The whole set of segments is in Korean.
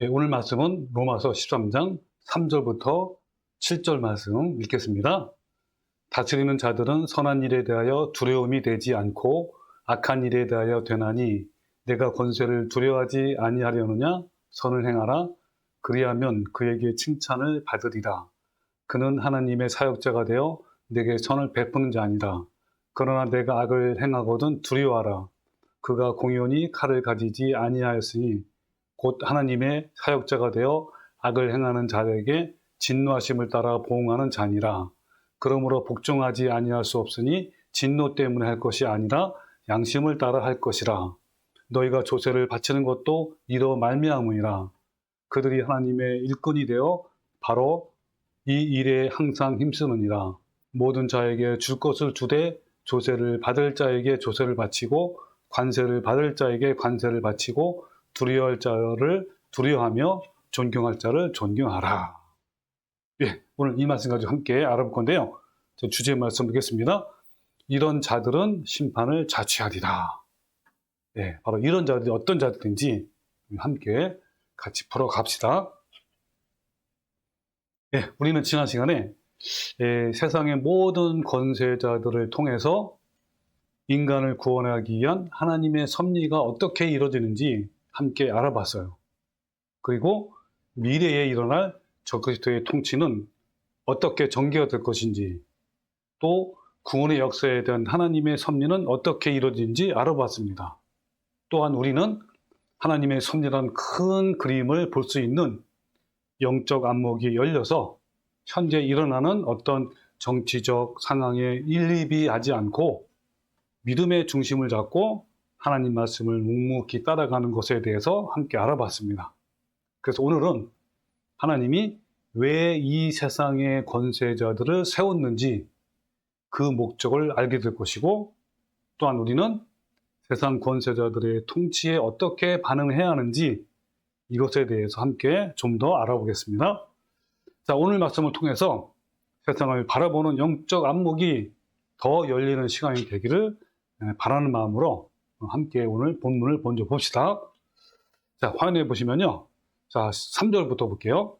오늘 말씀은 로마서 13장 3절부터 7절 말씀 읽겠습니다. 다스리는 자들은 선한 일에 대하여 두려움이 되지 않고 악한 일에 대하여 되나니 내가 권세를 두려워하지 아니하려느냐? 선을 행하라. 그리하면 그에게 칭찬을 받으리라. 그는 하나님의 사역자가 되어 내게 선을 베푸는 자니라. 그러나 내가 악을 행하거든 두려워하라. 그가 공연히 칼을 가지지 아니하였으니 곧 하나님의 사역자가 되어 악을 행하는 자에게 진노하심을 따라 보응하는 자니라. 그러므로 복종하지 아니할 수 없으니 진노 때문에 할 것이 아니라 양심을 따라 할 것이라. 너희가 조세를 바치는 것도 이로 말미암으니라. 그들이 하나님의 일꾼이 되어 바로 이 일에 항상 힘쓰느니라. 모든 자에게 줄 것을 주되 조세를 받을 자에게 조세를 바치고 관세를 받을 자에게 관세를 바치고 두려워할 자를 두려워하며 존경할 자를 존경하라. 오늘 이 말씀 가지고 함께 알아볼 건데요. 주제 말씀 보겠습니다. 이런 자들은 심판을 자취하리라. 바로 이런 자들이 어떤 자들인지 함께 같이 풀어갑시다. 우리는 지난 시간에 세상의 모든 권세자들을 통해서 인간을 구원하기 위한 하나님의 섭리가 어떻게 이루어지는지 함께 알아봤어요. 그리고 미래에 일어날 적그리스도의 통치는 어떻게 전개가 될 것인지, 또 구원의 역사에 대한 하나님의 섭리는 어떻게 이루어지는지 알아봤습니다. 또한 우리는 하나님의 섭리라는 큰 그림을 볼 수 있는 영적 안목이 열려서 현재 일어나는 어떤 정치적 상황에 일리비하지 않고 믿음의 중심을 잡고 하나님 말씀을 묵묵히 따라가는 것에 대해서 함께 알아봤습니다. 그래서 오늘은 하나님이 왜 이 세상의 권세자들을 세웠는지 그 목적을 알게 될 것이고, 또한 우리는 세상 권세자들의 통치에 어떻게 반응해야 하는지 이것에 대해서 함께 좀 더 알아보겠습니다. 자, 오늘 말씀을 통해서 세상을 바라보는 영적 안목이 더 열리는 시간이 되기를 바라는 마음으로 함께 오늘 본문을 먼저 봅시다. 자, 화면에 보시면요. 자, 3절부터 볼게요.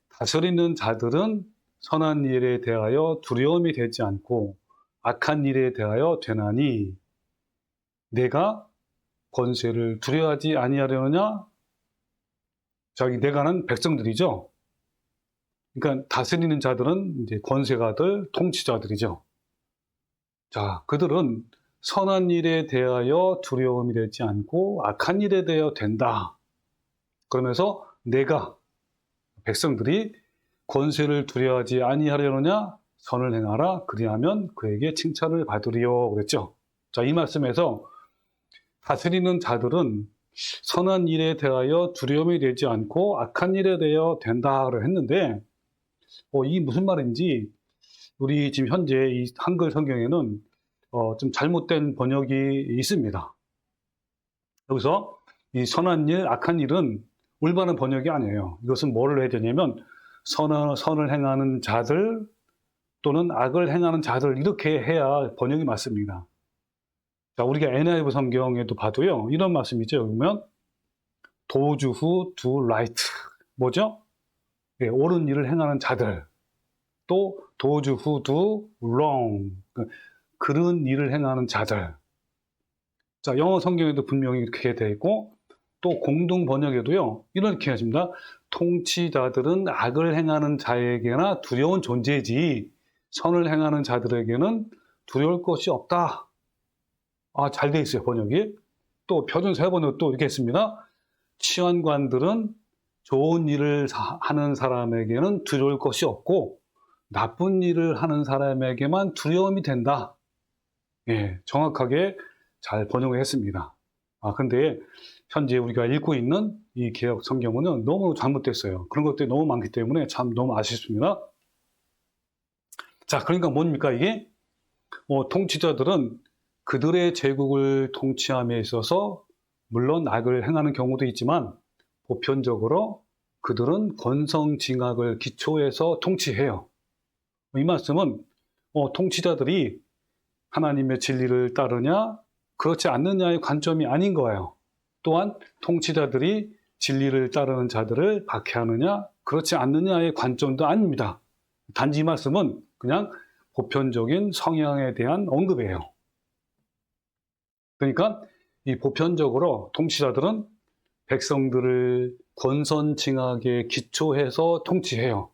다스리는 자들은 선한 일에 대하여 두려움이 되지 않고 악한 일에 대하여 되나니 내가 권세를 두려워하지 아니하려느냐? 자, 이 내가는 백성들이죠. 그러니까 다스리는 자들은 이제 권세가들, 통치자들이죠. 자, 그들은 선한 일에 대하여 두려움이 되지 않고 악한 일에 대하여 된다. 그러면서 내가, 백성들이 권세를 두려워하지 아니하려느냐? 선을 행하라. 그리하면 그에게 칭찬을 받으리요. 그랬죠. 자, 이 말씀에서 다스리는 자들은 선한 일에 대하여 두려움이 되지 않고 악한 일에 대하여 된다고 했는데, 이 무슨 말인지 우리 지금 현재 이 한글 성경에는 좀 잘못된 번역이 있습니다. 여기서 이 선한 일, 악한 일은 올바른 번역이 아니에요. 이것은 뭐를 해야 되냐면 선을 행하는 자들 또는 악을 행하는 자들, 이렇게 해야 번역이 맞습니다. 자, 우리가 NIV 성경에도 봐도요, 이런 말씀이죠. 그러면 those who do right, 뭐죠? 옳은 일을 행하는 자들. 또 those who do wrong, 그런 일을 행하는 자들. 자, 영어 성경에도 분명히 이렇게 되어 있고, 또 공동 번역에도요, 이렇게 하십니다. 통치자들은 악을 행하는 자에게나 두려운 존재지 선을 행하는 자들에게는 두려울 것이 없다. 잘 돼 있어요, 번역이. 또 표준세 번역도 이렇게 했습니다. 치안관들은 좋은 일을 하는 사람에게는 두려울 것이 없고 나쁜 일을 하는 사람에게만 두려움이 된다. 정확하게 잘 번역을 했습니다. 근데 현재 우리가 읽고 있는 이 개역 성경은 너무 잘못됐어요. 그런 것들이 너무 많기 때문에 참 너무 아쉽습니다. 자, 그러니까 뭡니까 이게? 통치자들은 그들의 제국을 통치함에 있어서 물론 악을 행하는 경우도 있지만 보편적으로 그들은 권성징악을 기초해서 통치해요. 이 말씀은 통치자들이 하나님의 진리를 따르냐 그렇지 않느냐의 관점이 아닌 거예요. 또한 통치자들이 진리를 따르는 자들을 박해하느냐 그렇지 않느냐의 관점도 아닙니다. 단지 이 말씀은 그냥 보편적인 성향에 대한 언급이에요. 그러니까 이 보편적으로 통치자들은 백성들을 권선징악에 기초해서 통치해요.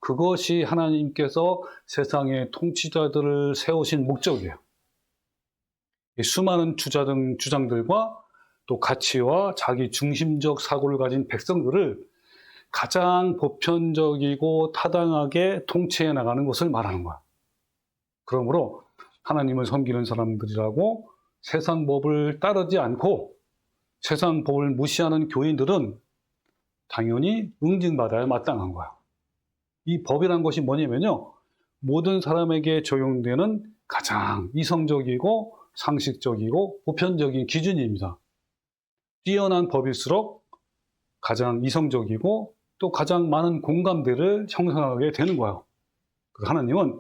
그것이 하나님께서 세상의 통치자들을 세우신 목적이에요. 수많은 주장들과 또 가치와 자기 중심적 사고를 가진 백성들을 가장 보편적이고 타당하게 통치해 나가는 것을 말하는 거야. 그러므로 하나님을 섬기는 사람들이라고 세상 법을 따르지 않고 세상 법을 무시하는 교인들은 당연히 응징받아야 마땅한 거야. 이 법이란 것이 뭐냐면요, 모든 사람에게 적용되는 가장 이성적이고 상식적이고 보편적인 기준입니다. 뛰어난 법일수록 가장 이성적이고 또 가장 많은 공감대를 형성하게 되는 거예요. 하나님은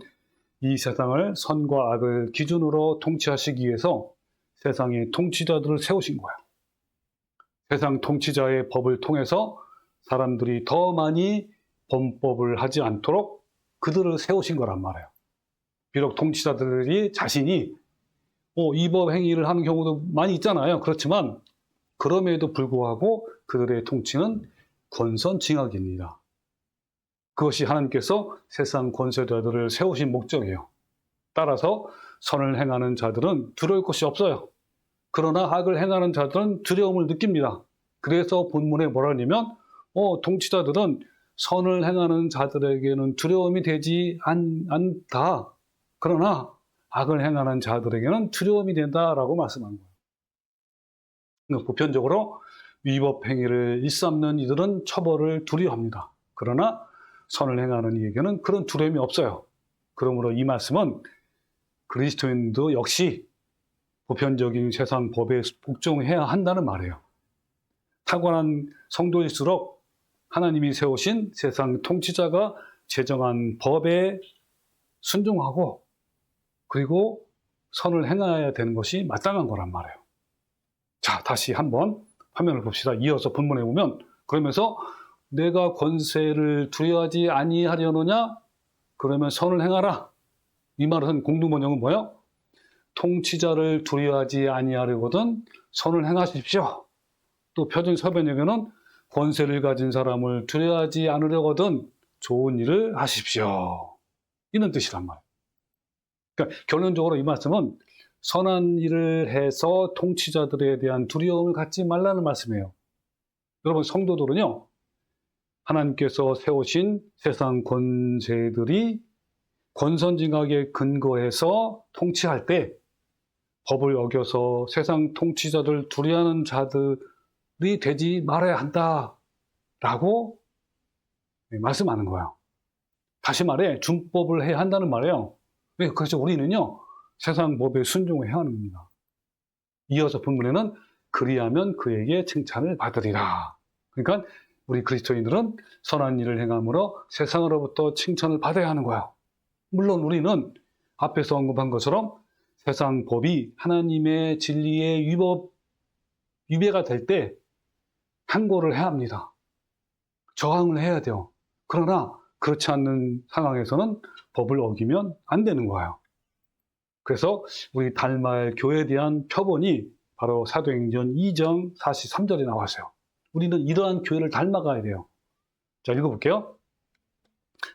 이 세상을 선과 악을 기준으로 통치하시기 위해서 세상의 통치자들을 세우신 거예요. 세상 통치자의 법을 통해서 사람들이 더 많이 범법을 하지 않도록 그들을 세우신 거란 말이에요. 비록 통치자들이 자신이 위법 행위를 하는 경우도 많이 있잖아요. 그렇지만 그럼에도 불구하고 그들의 통치는 권선징악입니다. 그것이 하나님께서 세상 권세자들을 세우신 목적이에요. 따라서 선을 행하는 자들은 두려울 것이 없어요. 그러나 악을 행하는 자들은 두려움을 느낍니다. 그래서 본문에 뭐라 하냐면 통치자들은 선을 행하는 자들에게는 두려움이 되지 않다. 그러나 악을 행하는 자들에게는 두려움이 된다라고 말씀한 거예요. 그러니까 보편적으로 위법 행위를 일삼는 이들은 처벌을 두려워합니다. 그러나 선을 행하는 이에게는 그런 두려움이 없어요. 그러므로 이 말씀은 그리스도인도 역시 보편적인 세상 법에 복종해야 한다는 말이에요. 탁월한 성도일수록 하나님이 세우신 세상 통치자가 제정한 법에 순종하고 그리고 선을 행해야 되는 것이 마땅한 거란 말이에요. 자, 다시 한번 화면을 봅시다. 이어서 본문에 보면 그러면서 내가 권세를 두려워하지 아니하려느냐? 그러면 선을 행하라. 이 말은 공동번역은 뭐예요? 통치자를 두려워하지 아니하려거든 선을 행하십시오. 또 표준 서변역에는 권세를 가진 사람을 두려워하지 않으려거든 좋은 일을 하십시오. 이런 뜻이란 말이에요. 그러니까 결론적으로 이 말씀은 선한 일을 해서 통치자들에 대한 두려움을 갖지 말라는 말씀이에요. 여러분 성도들은요, 하나님께서 세우신 세상 권세들이 권선징악에 근거해서 통치할 때 법을 어겨서 세상 통치자들 두려워하는 자들이 되지 말아야 한다라고 말씀하는 거예요. 다시 말해 준법을 해야 한다는 말이에요. 그래서 우리는요 세상 법에 순종해야 하는 겁니다. 이어서 본문에는 그리하면 그에게 칭찬을 받으리라. 그러니까 우리 그리스도인들은 선한 일을 행함으로 세상으로부터 칭찬을 받아야 하는 거예요. 물론 우리는 앞에서 언급한 것처럼 세상 법이 하나님의 진리의 위배가 될 때 항고를 해야 합니다. 저항을 해야 돼요. 그러나 그렇지 않는 상황에서는 법을 어기면 안 되는 거예요. 그래서 우리 달마을 교회에 대한 표본이 바로 사도행전 2장 43절에 나왔어요. 우리는 이러한 교회를 닮아가야 돼요. 자, 읽어볼게요.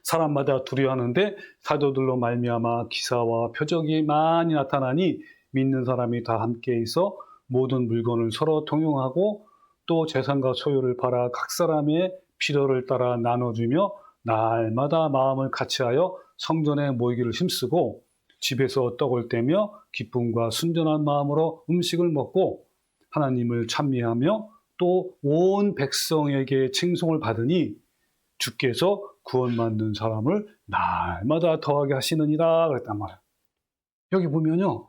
사람마다 두려워하는데 사도들로 말미암아 기사와 표적이 많이 나타나니 믿는 사람이 다 함께 있어 모든 물건을 서로 통용하고 또 재산과 소유를 팔아 각 사람의 필요를 따라 나눠주며 날마다 마음을 같이하여 성전에 모이기를 힘쓰고 집에서 떡을 떼며 기쁨과 순전한 마음으로 음식을 먹고 하나님을 찬미하며 또 온 백성에게 칭송을 받으니 주께서 구원받는 사람을 날마다 더하게 하시느니라 그랬단 말이에요. 여기 보면요,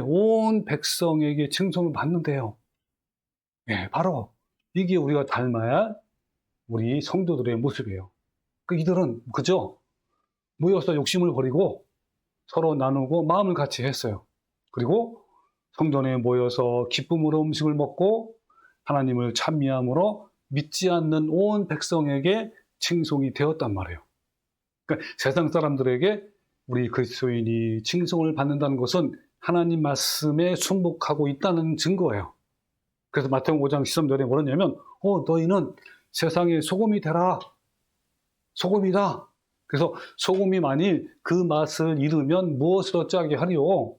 온 백성에게 칭송을 받는데요. 바로 이게 우리가 닮아야 우리 성도들의 모습이에요. 이들은 그저 모여서 욕심을 버리고 서로 나누고 마음을 같이 했어요. 그리고 성전에 모여서 기쁨으로 음식을 먹고 하나님을 찬미함으로 믿지 않는 온 백성에게 칭송이 되었단 말이에요. 그러니까 세상 사람들에게 우리 그리스도인이 칭송을 받는다는 것은 하나님 말씀에 순복하고 있다는 증거예요. 그래서 마태복음 5장 13절에 뭐랬냐면 너희는 세상의 소금이 되라. 소금이다. 그래서 소금이 만일 그 맛을 잃으면 무엇으로 짜게 하리요?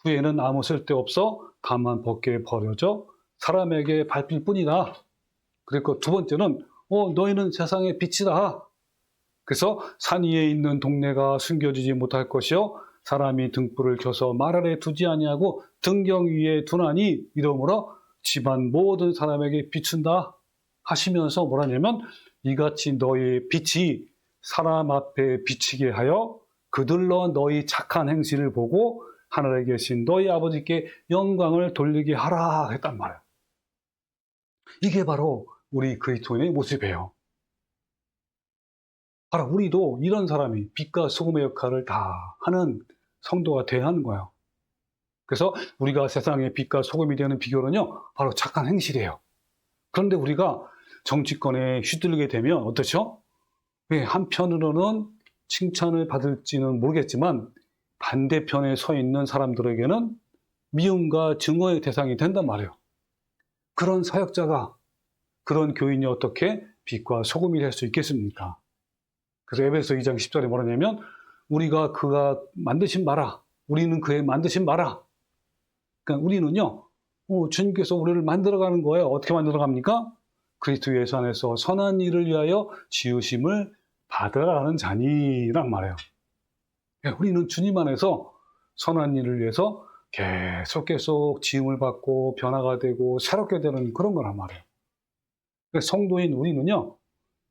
후에는 아무 쓸데없어 다만 벗게 버려져 사람에게 밟힐 뿐이다. 그리고 두 번째는 너희는 세상의 빛이다. 그래서 산 위에 있는 동네가 숨겨지지 못할 것이요 사람이 등불을 켜서 말 아래 두지 아니하고 등경 위에 두나니 이러므로 집안 모든 사람에게 비춘다 하시면서 뭐라냐면 이같이 너희 빛이 사람 앞에 비치게 하여 그들로 너희 착한 행실을 보고 하늘에 계신 너희 아버지께 영광을 돌리게 하라 했단 말이에요. 이게 바로 우리 그리스도인의 모습이에요. 바로 우리도 이런 사람이 빛과 소금의 역할을 다 하는 성도가 돼야 하는 거예요. 그래서 우리가 세상의 빛과 소금이 되는 비결은요, 바로 착한 행실이에요. 그런데 우리가 정치권에 휘둘리게 되면 어떻죠? 한편으로는 칭찬을 받을지는 모르겠지만 반대편에 서 있는 사람들에게는 미움과 증오의 대상이 된단 말이에요. 그런 사역자가, 그런 교인이 어떻게 빛과 소금이 될 수 있겠습니까? 그래서 에베소 2장 10절에 뭐라냐면 우리가 그가 만드신 바라, 우리는 그의 만드신 바라. 그러니까 우리는요, 주님께서 우리를 만들어가는 거예요. 어떻게 만들어갑니까? 그리스도 예수 안에서 선한 일을 위하여 지으심을 받아가는 자니란 말이에요. 우리는 주님 안에서 선한 일을 위해서 계속 지음을 받고 변화가 되고 새롭게 되는 그런 거란 말이에요. 성도인 우리는요,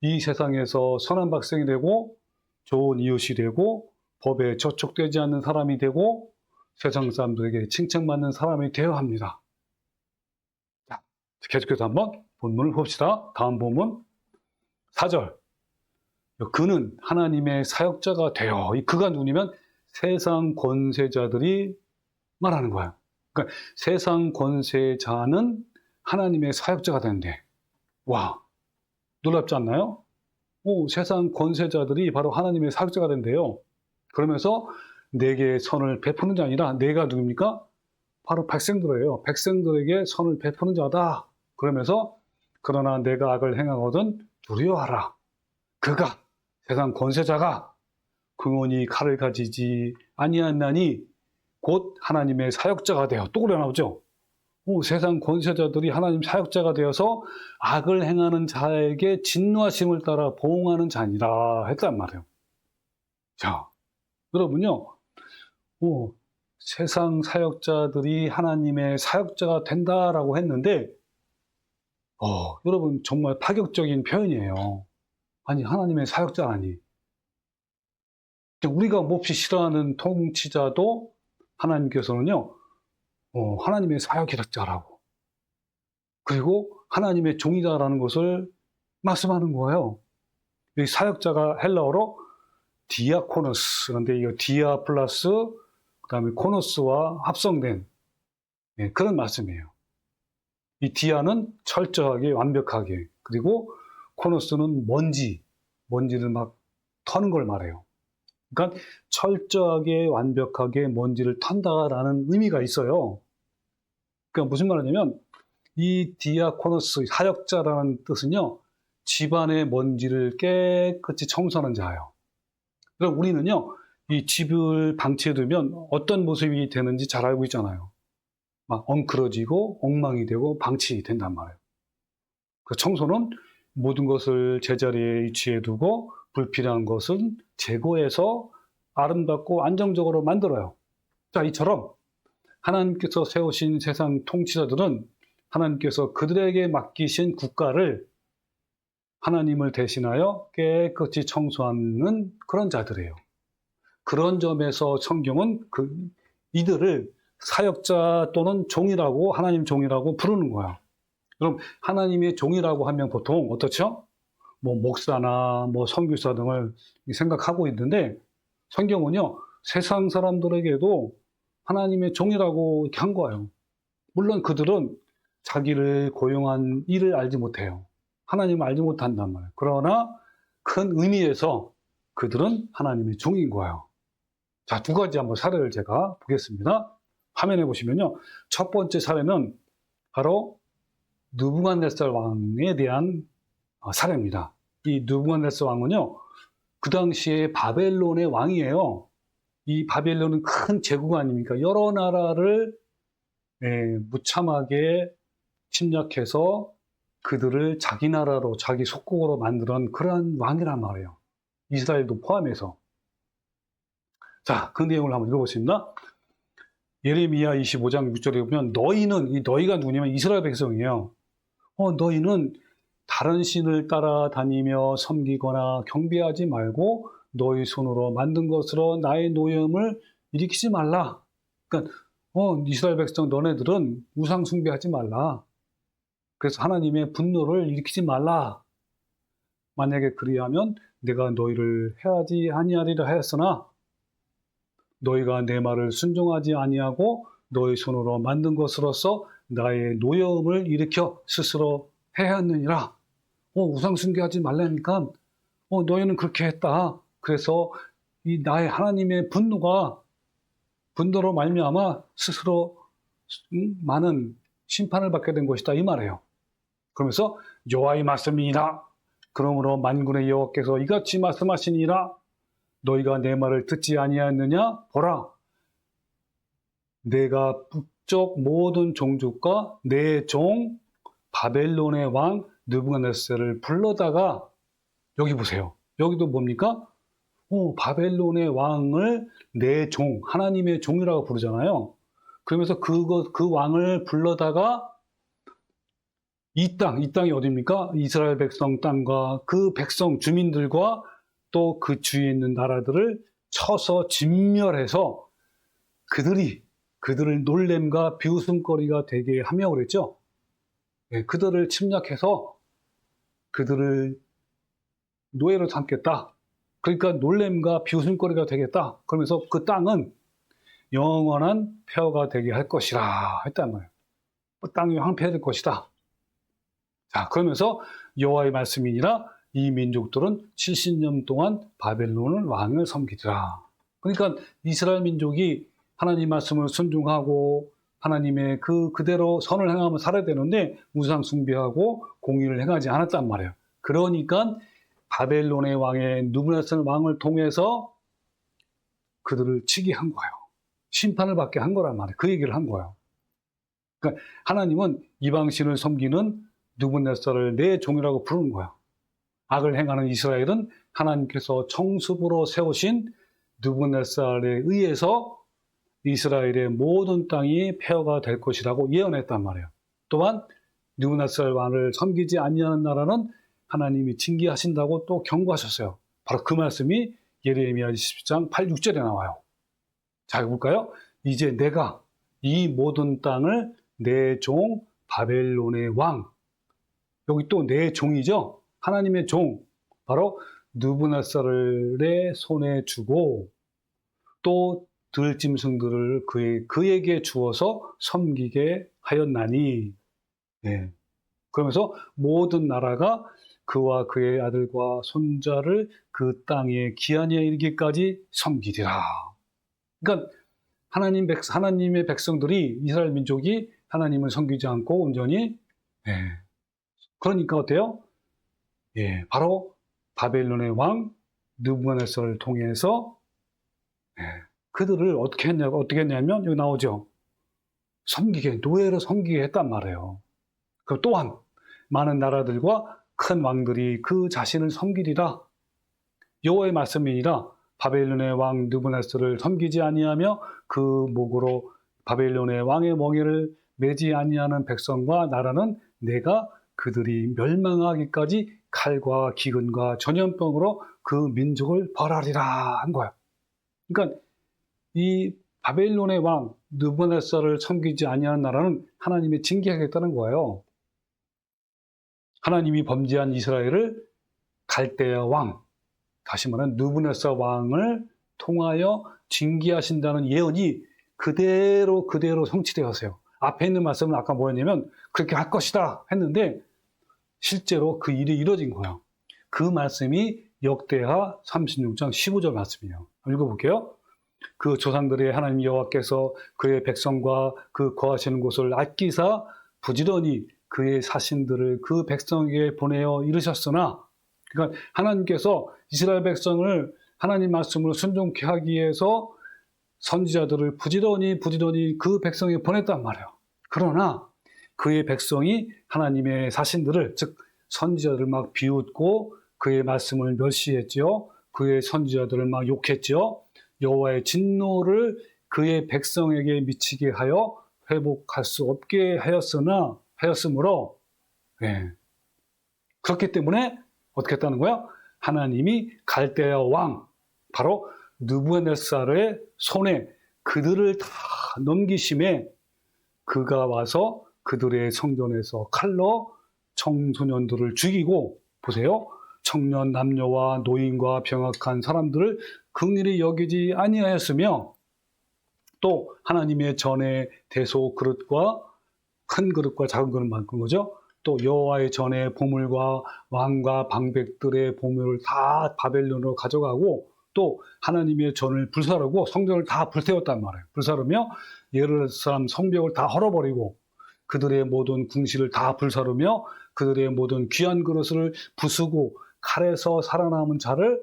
이 세상에서 선한 백성이 되고 좋은 이웃이 되고 법에 저촉되지 않는 사람이 되고 세상 사람들에게 칭찬받는 사람이 되어야 합니다. 자, 계속해서 한번 본문을 봅시다. 다음 본문 4절. 그는 하나님의 사역자가 되어, 이 그가 누구냐면 세상 권세자들이 말하는 거예요. 그러니까 세상 권세자는 하나님의 사역자가 되는데, 와, 놀랍지 않나요? 세상 권세자들이 바로 하나님의 사역자가 된대요. 그러면서 내게 선을 베푸는 자 아니라 내가 누굽니까? 바로 백성들이에요. 백성들에게 선을 베푸는 자다. 그러면서 그러나 내가 악을 행하거든 두려워하라. 그가 세상 권세자가 긍휼히 칼을 가지지 아니하나니 곧 하나님의 사역자가 되어 또 그래 나오죠. 세상 권세자들이 하나님 사역자가 되어서 악을 행하는 자에게 진노하심을 따라 보응하는 자니라 했단 말이에요. 자, 여러분요, 세상 사역자들이 하나님의 사역자가 된다라고 했는데, 여러분 정말 파격적인 표현이에요. 아니, 하나님의 사역자라니. 우리가 몹시 싫어하는 통치자도 하나님께서는요, 하나님의 사역자라고. 그리고 하나님의 종이다라는 것을 말씀하는 거예요. 이 사역자가 헬라어로 디아코노스, 그런데 이 디아 플러스 그다음에 코노스와 합성된 그런 말씀이에요. 이 디아는 철저하게 완벽하게, 그리고 코노스는 먼지를 막 터는 걸 말해요. 그러니까 철저하게 완벽하게 먼지를 턴다라는 의미가 있어요. 그러니까 무슨 말이냐면 이 디아코노스, 사역자라는 뜻은요, 집안의 먼지를 깨끗이 청소하는 자예요. 그럼 우리는요, 이 집을 방치해두면 어떤 모습이 되는지 잘 알고 있잖아요. 막 엉클어지고 엉망이 되고 방치된단 말이에요. 그 청소는 모든 것을 제자리에 위치해 두고 불필요한 것은 제거해서 아름답고 안정적으로 만들어요. 자, 이처럼 하나님께서 세우신 세상 통치자들은 하나님께서 그들에게 맡기신 국가를 하나님을 대신하여 깨끗이 청소하는 그런 자들이에요. 그런 점에서 성경은 이들을 사역자 또는 종이라고, 하나님 종이라고 부르는 거야. 그럼 하나님의 종이라고 하면 보통 어떻죠? 목사나 선교사 등을 생각하고 있는데, 성경은요, 세상 사람들에게도 하나님의 종이라고 이렇게 한 거예요. 물론 그들은 자기를 고용한 일을 알지 못해요. 하나님을 알지 못한단 말이에요. 그러나 큰 의미에서 그들은 하나님의 종인 거예요. 자, 두 가지 한번 사례를 제가 보겠습니다. 화면에 보시면요. 첫 번째 사례는 바로 느부갓네살 왕에 대한 사례입니다. 이 느부갓네살 왕은요, 그 당시에 바벨론의 왕이에요. 이 바벨론은 큰 제국 아닙니까? 여러 나라를 무참하게 침략해서 그들을 자기 나라로, 자기 속국으로 만드는 그러한 왕이란 말이에요. 이스라엘도 포함해서. 자, 그 내용을 한번 읽어보겠습니다. 예레미야 25장 6절에 보면 너희는, 이 너희가 누구냐면 이스라엘 백성이에요. 너희는 다른 신을 따라다니며 섬기거나 경배하지 말고 너희 손으로 만든 것으로 나의 노염을 일으키지 말라. 그러니까 이스라엘 백성 너네들은 우상 숭배하지 말라. 그래서 하나님의 분노를 일으키지 말라. 만약에 그리하면 내가 너희를 해하지 아니하리라 하였으나 너희가 내 말을 순종하지 아니하고 너희 손으로 만든 것으로서 나의 노여움을 일으켜 스스로 해하느니라. 우상 숭배하지 말라니까 너희는 그렇게 했다. 그래서 이 나의 하나님의 분노로 말미암아 스스로 많은 심판을 받게 된 것이다 이 말이에요. 그러면서 여호와의 말씀이니라. 그러므로 만군의 여호와께서 이같이 말씀하시니라. 너희가 내 말을 듣지 아니하였느냐? 보라, 내가 북쪽 모든 종족과 내 종 바벨론의 왕 느부갓네살을 불러다가, 여기 보세요. 여기도 뭡니까? 바벨론의 왕을 내 종, 하나님의 종이라고 부르잖아요. 그러면서 그 왕을 불러다가 이 땅이 어디입니까? 이스라엘 백성 땅과 그 백성 주민들과 또 그 주위에 있는 나라들을 쳐서 진멸해서 그들을 놀램과 비웃음거리가 되게 하며 그랬죠. 그들을 침략해서 그들을 노예로 삼겠다. 그러니까 놀램과 비웃음거리가 되겠다. 그러면서 그 땅은 영원한 폐허가 되게 할 것이라 했단 말이에요. 그 땅이 황폐해질 것이다. 자, 그러면서 여호와의 말씀이니라. 이 민족들은 70년 동안 바벨론을 왕을 섬기더라. 그러니까 이스라엘 민족이 하나님 말씀을 순종하고 하나님의 그대로 선을 행하며 살아야 되는데 우상 숭배하고 공의를 행하지 않았단 말이에요. 그러니까 바벨론의 왕의 느부갓네살 왕을 통해서 그들을 치게 한 거예요. 심판을 받게 한 거란 말이에요. 그 얘기를 한 거예요. 그러니까 하나님은 이방신을 섬기는 느부갓네살을 내 종이라고 부르는 거예요. 악을 행하는 이스라엘은 하나님께서 청수부로 세우신 느부갓네살에 의해서 이스라엘의 모든 땅이 폐허가 될 것이라고 예언했단 말이에요. 또한 느부갓네살 왕을 섬기지 아니하는 나라는 하나님이 징계하신다고 또 경고하셨어요. 바로 그 말씀이 예레미야 20장 8, 6절에 나와요. 자, 볼까요? 이제 내가 이 모든 땅을 내 종 바벨론의 왕, 여기 또 내 종이죠. 하나님의 종, 바로 느부갓네살의 손에 주고 또 들짐승들을 그에게 주어서 섬기게 하였나니. 그러면서 모든 나라가 그와 그의 아들과 손자를 그 땅에 기한에 이르기까지 섬기리라. 그러니까 하나님의 백성들이, 이스라엘 민족이 하나님을 섬기지 않고 온전히, 그러니까 어때요? 바로 바벨론의 왕 느부갓네살을 통해서 그들을 어떻게 했냐면 여기 나오죠. 노예로 섬기게 했단 말이에요. 그 또한 많은 나라들과 큰 왕들이 그 자신을 섬기리라. 여호와의 말씀이니라. 바벨론의 왕 느부갓네살을 섬기지 아니하며 그 목으로 바벨론의 왕의 멍에를 매지 아니하는 백성과 나라는 내가 그들이 멸망하기까지 칼과 기근과 전염병으로 그 민족을 벌하리라 한 거야. 그러니까 이 바벨론의 왕 느부갓네살을 섬기지 아니하는 나라는 하나님이 징계하겠다는 거예요. 하나님이 범죄한 이스라엘을 갈대아 왕, 다시 말하면 느부갓네살 왕을 통하여 징계하신다는 예언이 그대로 성취되었어요. 앞에 있는 말씀은 아까 뭐였냐면 그렇게 할 것이다 했는데 실제로 그 일이 이루어진 거예요. 그 말씀이 역대하 36장 15절 말씀이에요. 읽어볼게요. 그 조상들의 하나님 여호와께서 그의 백성과 그 거하시는 곳을 아끼사 부지런히 그의 사신들을 그 백성에게 보내어 이르셨으나, 그러니까 하나님께서 이스라엘 백성을 하나님 말씀을 순종케 하기 위해서 선지자들을 부지런히 그 백성에 보냈단 말이에요. 그러나 그의 백성이 하나님의 사신들을, 즉 선지자들을 막 비웃고 그의 말씀을 멸시했죠. 그의 선지자들을 막 욕했죠. 여호와의 진노를 그의 백성에게 미치게 하여 회복할 수 없게 하였으므로, 예. 그렇기 때문에 어떻게 했다는 거야? 하나님이 갈대아 왕, 바로 느부갓네살의 손에 그들을 다 넘기심에 그가 와서 그들의 성전에서 칼로 청소년들을 죽이고, 보세요. 청년 남녀와 노인과 병약한 사람들을 긍휼히 여기지 아니하였으며, 또 하나님의 전에 대소 그릇과 큰 그릇과 작은 그릇 만든 거죠. 또 여호와의 전에 보물과 왕과 방백들의 보물을 다 바벨론으로 가져가고, 또 하나님의 전을 불사르고 성전을 다 불태웠단 말이에요. 불사르며 예루살렘 성벽을 다 헐어버리고 그들의 모든 궁실을 다 불사르며 그들의 모든 귀한 그릇을 부수고 칼에서 살아남은 자를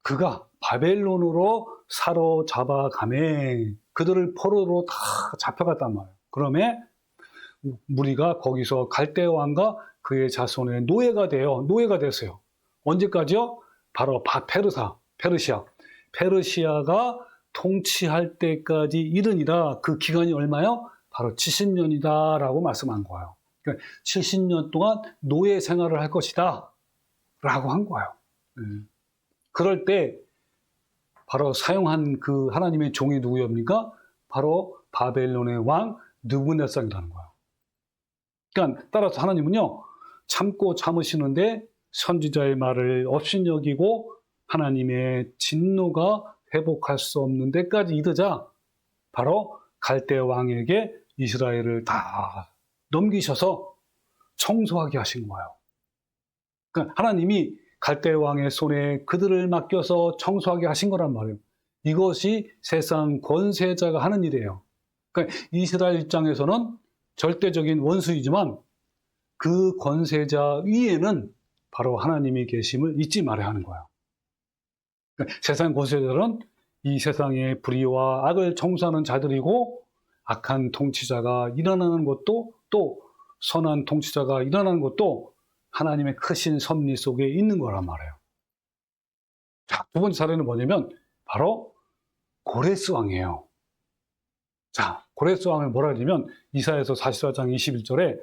그가 바벨론으로 사로잡아가매 그들을 포로로 다 잡혀갔단 말이에요. 그러면 무리가 거기서 갈대 왕과 그의 자손의 노예가 됐어요. 언제까지요? 바로 페르시아가 통치할 때까지 이르니라. 그 기간이 얼마요? 바로 70년이다라고 말씀한 거예요. 그러니까 70년 동안 노예 생활을 할 것이다 라고 한 거예요. 그럴 때 바로 사용한 그 하나님의 종이 누구입니까? 바로 바벨론의 왕 느부갓네살이라는 거예요. 그러니까 따라서 하나님은요, 참고 참으시는데 선지자의 말을 업신여기고 하나님의 진노가 회복할 수 없는 데까지 이르자 바로 갈대 왕에게 이스라엘을 다 넘기셔서 청소하게 하신 거예요. 그러니까 하나님이 갈대 왕의 손에 그들을 맡겨서 청소하게 하신 거란 말이에요. 이것이 세상 권세자가 하는 일이에요. 그러니까 이스라엘 입장에서는 절대적인 원수이지만 그 권세자 위에는 바로 하나님이 계심을 잊지 말아야 하는 거예요. 그러니까 세상 권세자들은 이 세상의 불의와 악을 청소하는 자들이고, 악한 통치자가 일어나는 것도, 또 선한 통치자가 일어나는 것도 하나님의 크신 섭리 속에 있는 거란 말이에요. 자, 두 번째 사례는 뭐냐면 바로 고레스 왕이에요. 자, 고레스 왕을 뭐라 하냐면 이사야서 44장 21절에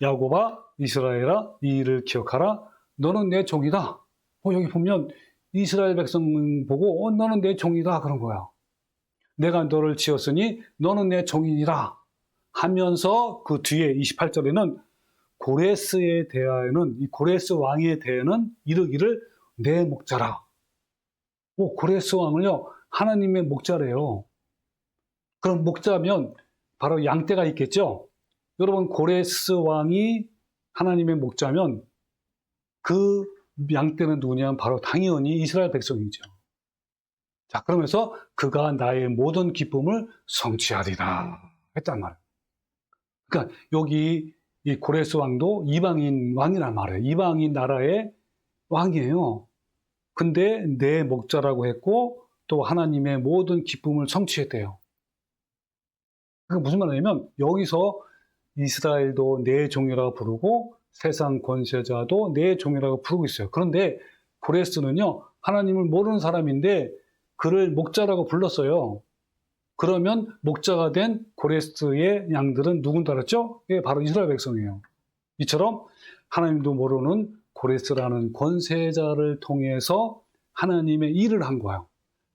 야곱아 이스라엘아 이 일을 기억하라. 너는 내 종이다. 여기 보면 이스라엘 백성 보고 너는 내 종이다 그런 거야. 내가 너를 지었으니 너는 내 종이니라 하면서 그 뒤에 28절에는 고레스에 대하여는, 이 고레스 왕에 대해는 이르기를 내 목자라. 고레스 왕은요 하나님의 목자래요. 그럼 목자면 바로 양떼가 있겠죠. 여러분, 고레스 왕이 하나님의 목자면 그 양떼는 누구냐면 바로 당연히 이스라엘 백성이죠. 자, 그러면서 그가 나의 모든 기쁨을 성취하리라 했단 말이에요. 그러니까 여기 이 고레스 왕도 이방인 왕이란 말이에요. 이방인 나라의 왕이에요. 근데 내 목자라고 했고 또 하나님의 모든 기쁨을 성취했대요. 그게 무슨 말이냐면 여기서 이스라엘도 내 종이라고 부르고 세상 권세자도 내 종이라고 부르고 있어요. 그런데 고레스는요 하나님을 모르는 사람인데 그를 목자라고 불렀어요. 그러면 목자가 된 고레스의 양들은 누군지 알았죠? 예, 바로 이스라엘 백성이에요. 이처럼 하나님도 모르는 고레스라는 권세자를 통해서 하나님의 일을 한 거예요.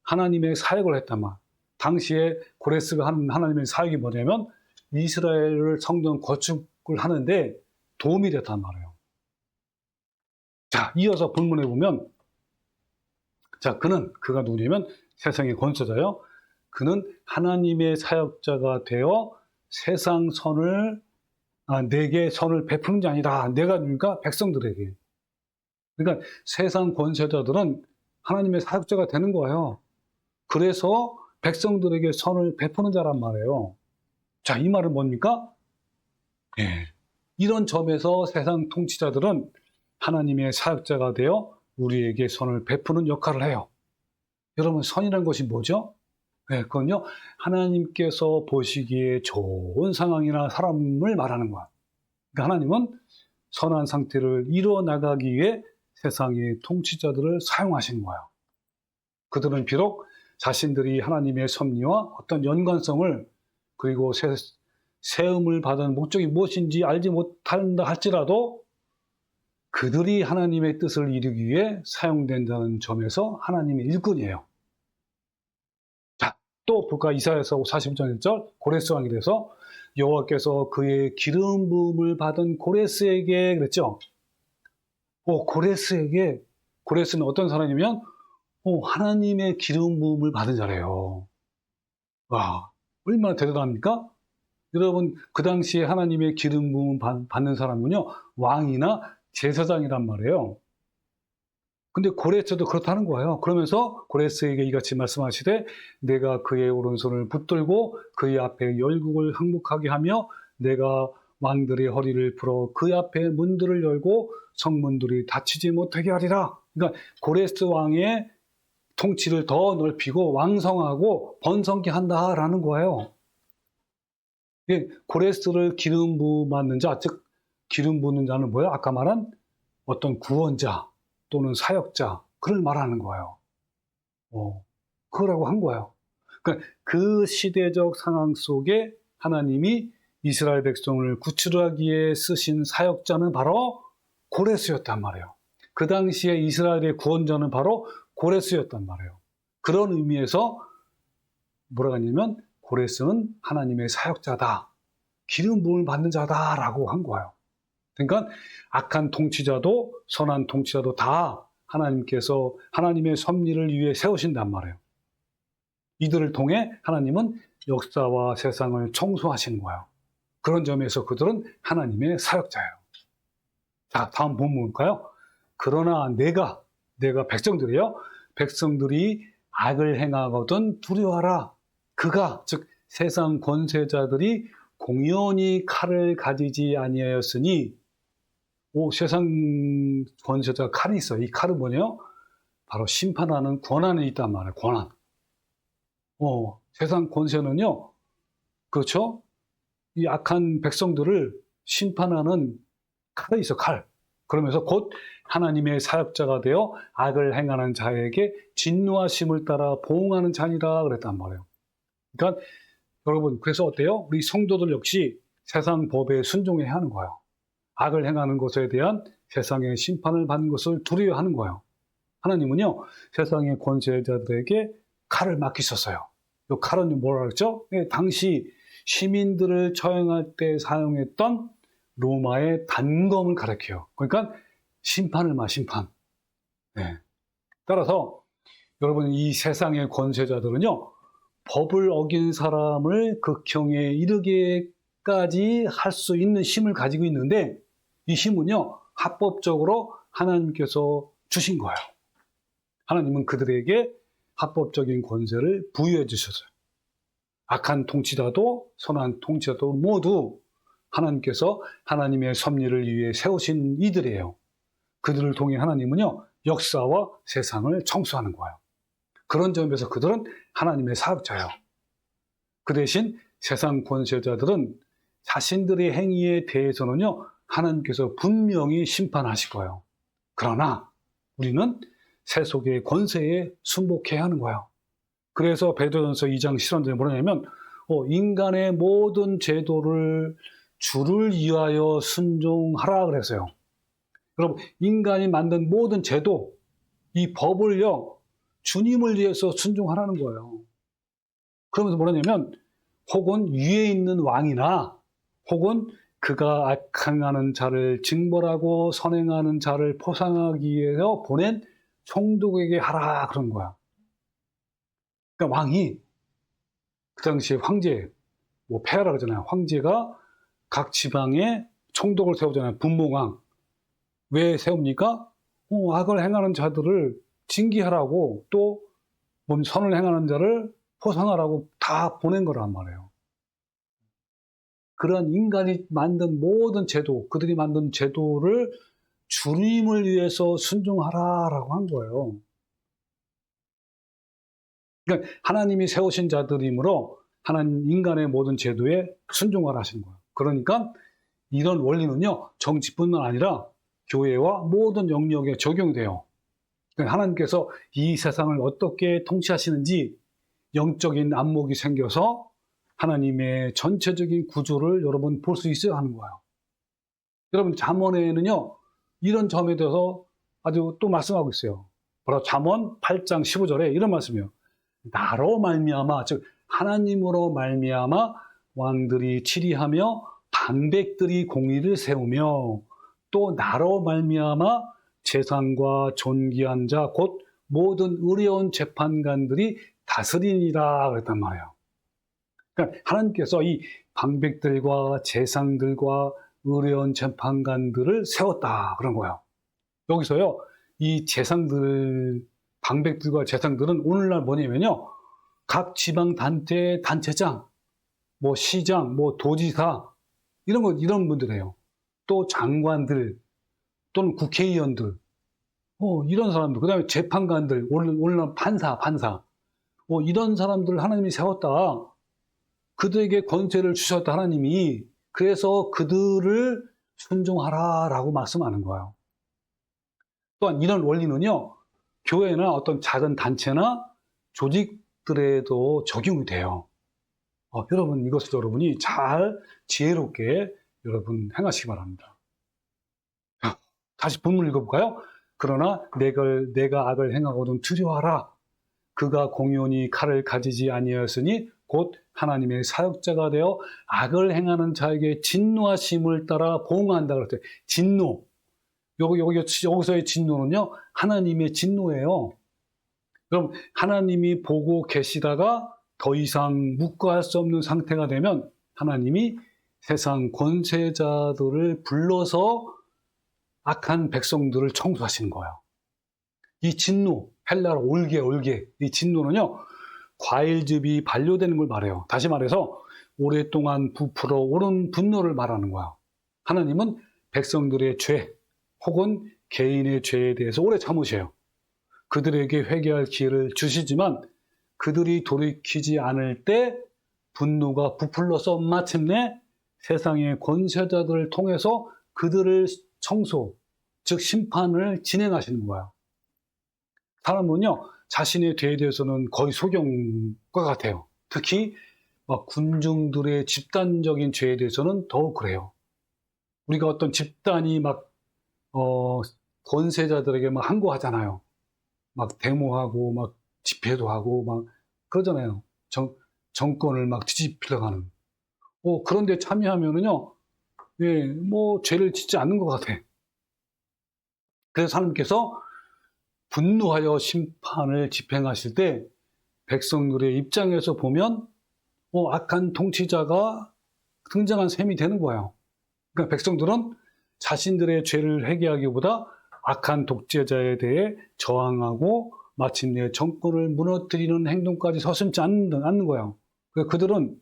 하나님의 사역을 했단 말. 당시에 고레스가 하는 하나님의 사역이 뭐냐면 이스라엘을 성전 건축을 하는데 도움이 됐단 말이에요. 자, 이어서 본문에 보면, 자, 그가 누구냐면 세상의 권세자요. 그는 하나님의 사역자가 되어 세상 선을 내게 선을 베푸는 자 아니라 내가 누굽니까? 백성들에게. 그러니까 세상 권세자들은 하나님의 사역자가 되는 거예요. 그래서 백성들에게 선을 베푸는 자란 말이에요. 자, 이 말은 뭡니까? 예. 이런 점에서 세상 통치자들은 하나님의 사역자가 되어 우리에게 선을 베푸는 역할을 해요. 여러분, 선이라는 것이 뭐죠? 네, 그건요, 하나님께서 보시기에 좋은 상황이나 사람을 말하는 거야. 그러니까 하나님은 선한 상태를 이루어 나가기 위해 세상의 통치자들을 사용하시는 거예요. 그들은 비록 자신들이 하나님의 섭리와 어떤 연관성을 그리고 세움을 받은 목적이 무엇인지 알지 못한다 할지라도 그들이 하나님의 뜻을 이루기 위해 사용된다는 점에서 하나님의 일꾼이에요. 자, 또 볼까? 이사야서 40장 1절 고레스 왕이 돼서 여호와께서 그의 기름 부음을 받은 고레스에게 그랬죠. 고레스는 어떤 사람이면 하나님의 기름 부음을 받은 자래요. 와, 얼마나 대단합니까? 여러분, 그 당시에 하나님의 기름 부음 받는 사람은요, 왕이나 제사장이란 말이에요. 근데 고레스도 그렇다는 거예요. 그러면서 고레스에게 이같이 말씀하시되 내가 그의 오른손을 붙들고 그의 앞에 열국을 항복하게 하며 내가 왕들의 허리를 풀어 그의 앞에 문들을 열고 성문들이 닫히지 못하게 하리라. 그러니까 고레스 왕의 통치를 더 넓히고 왕성하고 번성케 한다라는 거예요. 예, 고레스를 기름 부음받는 자, 즉 기름 부는 자는 뭐예요? 아까 말한 어떤 구원자 또는 사역자, 그를 말하는 거예요. 그거라고 한 거예요. 그러니까 그 시대적 상황 속에 하나님이 이스라엘 백성을 구출하기에 쓰신 사역자는 바로 고레스였단 말이에요. 그 당시에 이스라엘의 구원자는 바로 고레스였단 말이에요. 그런 의미에서 뭐라고 하냐면 고레스는 하나님의 사역자다, 기름 부음을 받는 자다라고 한 거예요. 그러니까 악한 통치자도 선한 통치자도 다 하나님께서 하나님의 섭리를 위해 세우신단 말이에요. 이들을 통해 하나님은 역사와 세상을 청소하시는 거예요. 그런 점에서 그들은 하나님의 사역자예요. 자, 다음 본문 볼까요? 그러나 내가 백성들이요, 백성들이 악을 행하거든 두려워하라. 그가, 즉 세상 권세자들이 공연히 칼을 가지지 아니하였으니, 세상 권세자 칼이 있어요. 이 칼은 뭐냐요? 바로 심판하는 권한이 있단 말이에요. 권한. 세상 권세는요, 그렇죠? 이 악한 백성들을 심판하는 칼이 있어, 칼. 그러면서 곧 하나님의 사역자가 되어 악을 행하는 자에게 진노하심을 따라 보응하는 자니라 그랬단 말이에요. 그러니까 여러분, 그래서 어때요? 우리 성도들 역시 세상 법에 순종해야 하는 거예요. 악을 행하는 것에 대한 세상의 심판을 받는 것을 두려워하는 거예요. 하나님은요, 세상의 권세자들에게 칼을 맡기셨어요. 이 칼은 뭐라 그랬죠? 당시 시민들을 처형할 때 사용했던 로마의 단검을 가리켜요. 그러니까 심판. 네. 따라서 여러분, 이 세상의 권세자들은요, 법을 어긴 사람을 극형에 이르게까지 할 수 있는 힘을 가지고 있는데, 이 힘은요, 합법적으로 하나님께서 주신 거예요. 하나님은 그들에게 합법적인 권세를 부여해 주셨어요. 악한 통치자도 선한 통치자도 모두 하나님께서 하나님의 섭리를 위해 세우신 이들이에요. 그들을 통해 하나님은요, 역사와 세상을 청소하는 거예요. 그런 점에서 그들은 하나님의 사역자예요. 그 대신 세상 권세자들은 자신들의 행위에 대해서는요, 하나님께서 분명히 심판하실 거예요. 그러나 우리는 세속의 권세에 순복해야 하는 거예요. 그래서 베드로전서 2장 10절에 뭐냐면 인간의 모든 제도를 주를 위하여 순종하라 그랬어요. 여러분, 인간이 만든 모든 제도, 이 법을요, 주님을 위해서 순종하라는 거예요. 그러면서 뭐냐면 혹은 위에 있는 왕이나 혹은 그가 악행하는 자를 징벌하고 선행하는 자를 포상하기 위해서 보낸 총독에게 하라 그런 거야. 그러니까 왕이 그 당시에 황제, 폐하라 그러잖아요. 황제가 각 지방에 총독을 세우잖아요. 분봉왕. 왜 세웁니까? 악을 행하는 자들을 징계하라고, 또 선을 행하는 자를 포상하라고 다 보낸 거란 말이에요. 그런 인간이 만든 모든 제도, 그들이 만든 제도를 주님을 위해서 순종하라라고 한 거예요. 그러니까 하나님이 세우신 자들이므로 하나님 인간의 모든 제도에 순종하라 하시는 거예요. 그러니까 이런 원리는요, 정치뿐만 아니라 교회와 모든 영역에 적용돼요. 그러니까 하나님께서 이 세상을 어떻게 통치하시는지 영적인 안목이 생겨서 하나님의 전체적인 구조를 여러분 볼 수 있어야 하는 거예요. 여러분 잠언에는요, 이런 점에 대해서 아주 또 말씀하고 있어요. 바로 잠언 8장 15절에 이런 말씀이에요. 나로 말미암아, 즉 하나님으로 말미암아 왕들이 치리하며 방백들이 공의를 세우며, 또 나로 말미암아 재상과 존귀한 자 곧 모든 의로운 재판관들이 다스리니라 그랬단 말이에요. 그러니까 하나님께서 이 방백들과 재상들과 의로운 재판관들을 세웠다 그런 거예요. 여기서요, 이 재상들, 방백들과 재상들은 오늘날 뭐냐면요, 각 지방 단체장, 뭐 시장, 뭐 도지사, 이런 분들이에요. 또 장관들, 또는 국회의원들, 이런 사람들, 그 다음에 재판관들, 오늘날 판사, 이런 사람들 하나님이 세웠다. 그들에게 권세를 주셨다, 하나님이. 그래서 그들을 순종하라라고 말씀하는 거예요. 또한 이런 원리는요, 교회나 어떤 작은 단체나 조직들에도 적용이 돼요. 여러분, 이것을 여러분이 잘 지혜롭게 여러분 행하시기 바랍니다. 다시 본문 읽어볼까요? 그러나 내가 악을 행하거든 두려워하라. 그가 공연히 칼을 가지지 아니하였으니 곧 하나님의 사역자가 되어 악을 행하는 자에게 진노하심을 따라 보응한다 그랬어요. 진노. 여기서의 진노는요, 하나님의 진노예요. 그럼 하나님이 보고 계시다가 더 이상 묵과할 수 없는 상태가 되면 하나님이 세상 권세자들을 불러서 악한 백성들을 청소하시는 거예요. 이 진노, 헬라로 올게, 이 진노는요, 과일즙이 반려되는 걸 말해요. 다시 말해서 오랫동안 부풀어 오른 분노를 말하는 거예요. 하나님은 백성들의 죄 혹은 개인의 죄에 대해서 오래 참으셔요. 그들에게 회개할 기회를 주시지만 그들이 돌이키지 않을 때 분노가 부풀러서 마침내 세상의 권세자들을 통해서 그들을 청소, 즉 심판을 진행하시는 거예요. 사람은요, 자신의 죄에 대해서는 거의 소경과 같아요. 특히 군중들의 집단적인 죄에 대해서는 더욱 그래요. 우리가 어떤 집단이 권세자들에게 항거하잖아요. 데모하고 집회도 하고 그러잖아요. 정권을 뒤집히려고 하는. 그런데 참여하면은요, 예, 죄를 짓지 않는 것 같아. 그래서 하나님께서 분노하여 심판을 집행하실 때 백성들의 입장에서 보면 악한 통치자가 등장한 셈이 되는 거예요. 그러니까 백성들은 자신들의 죄를 회개하기보다 악한 독재자에 대해 저항하고 마침내 정권을 무너뜨리는 행동까지 서슴지 않는 거예요. 그러니까 그들은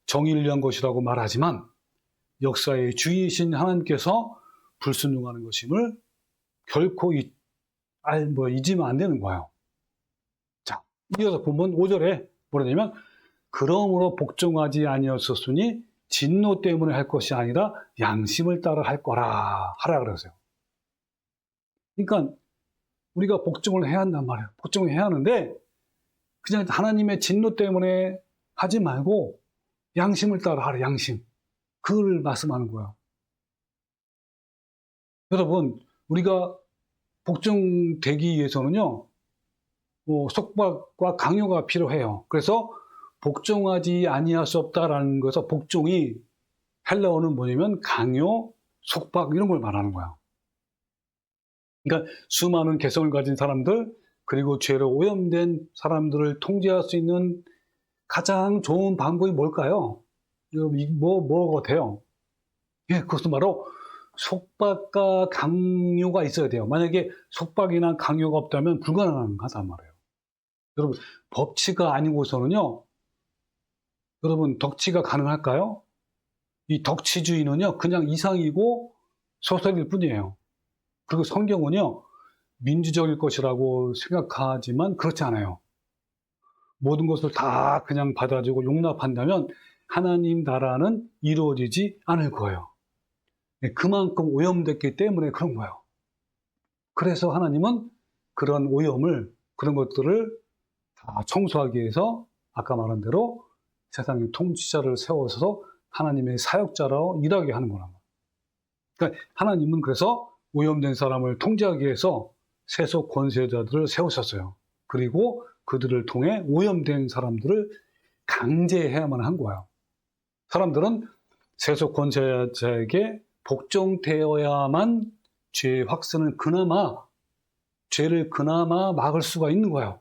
정의를 위한 것이라고 말하지만 역사의 주이신 하나님께서 불순종하는 것임을 결코 잊으면 안 되는 거예요. 자, 이어서 본문 5절에 뭐냐면, 그러므로 복종하지 아니었으니 진노 때문에 할 것이 아니라 양심을 따라 하라 그러세요. 그러니까 우리가 복종을 해야 한단 말이에요. 복종을 해야 하는데 그냥 하나님의 진노 때문에 하지 말고 양심을 따라 하라, 양심. 그걸 말씀하는 거예요. 여러분, 우리가 복종되기 위해서는요, 속박과 강요가 필요해요. 그래서 복종하지 아니할 수 없다라는 것에서 복종이 헬라어는 뭐냐면 강요, 속박 이런 걸 말하는 거야. 그러니까 수많은 개성을 가진 사람들, 그리고 죄로 오염된 사람들을 통제할 수 있는 가장 좋은 방법이 뭘까요? 뭐 같아요? 예, 그것은 바로 속박과 강요가 있어야 돼요. 만약에 속박이나 강요가 없다면 불가능하단 말이에요. 여러분, 법치가 아니고서는요, 여러분, 덕치가 가능할까요? 이 덕치주의는요, 그냥 이상이고 소설일 뿐이에요. 그리고 성경은요, 민주적일 것이라고 생각하지만 그렇지 않아요. 모든 것을 다 그냥 받아주고 용납한다면 하나님 나라는 이루어지지 않을 거예요. 그만큼 오염됐기 때문에 그런 거예요. 그래서 하나님은 그런 오염을, 그런 것들을 다 청소하기 위해서 아까 말한 대로 세상의 통치자를 세워서 하나님의 사역자로 일하게 하는 거란 말이에요. 그러니까 하나님은 그래서 오염된 사람을 통제하기 위해서 세속 권세자들을 세우셨어요. 그리고 그들을 통해 오염된 사람들을 강제해야만 한 거예요. 사람들은 세속 권세자에게 복종되어야만 죄의 확산을 죄를 그나마 막을 수가 있는 거예요.